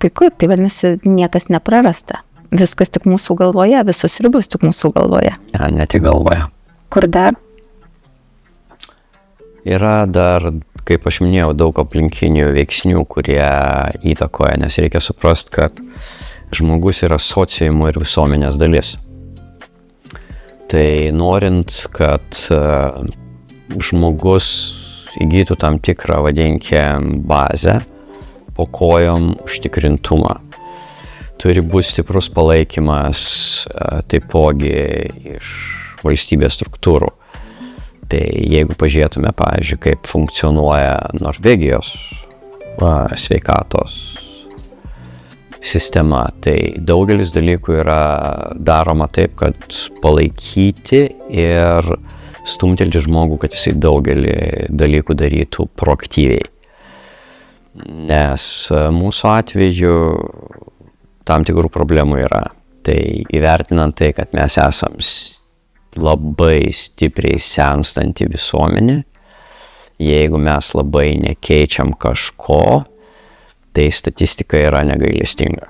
puiku, tai vadinasi, niekas neprarasta. Viskas tik mūsų galvoje, visos ribos tik mūsų galvoje. Ja, ne tik galvoje. Kur dar? Yra dar, kaip aš minėjau, daug aplinkinių veiksnių, kurie įtakoja, nes reikia suprasti, kad žmogus yra sociumo ir visuomenės dalis. Tai norint, kad žmogus įgytų tam tikrą, vadinkime, bazę, po kojom užtikrintumą. Turi būti stiprus palaikymas taipogi iš valstybės struktūrų. Tai jeigu pažiūrėtume, pavyzdžiui, kaip funkcionuoja Norvegijos sveikatos sistema, tai daugelis dalykų yra daroma taip, kad palaikyti ir stumtelti žmogų, kad jisai daugelį dalykų darytų proaktyviai. Nes mūsų atveju tam tikrų problemų yra. Tai įvertinant tai, kad mes esam labai stipriai senstanti visuomenė, jeigu mes labai nekeičiam kažko, tai statistika yra negailestinga.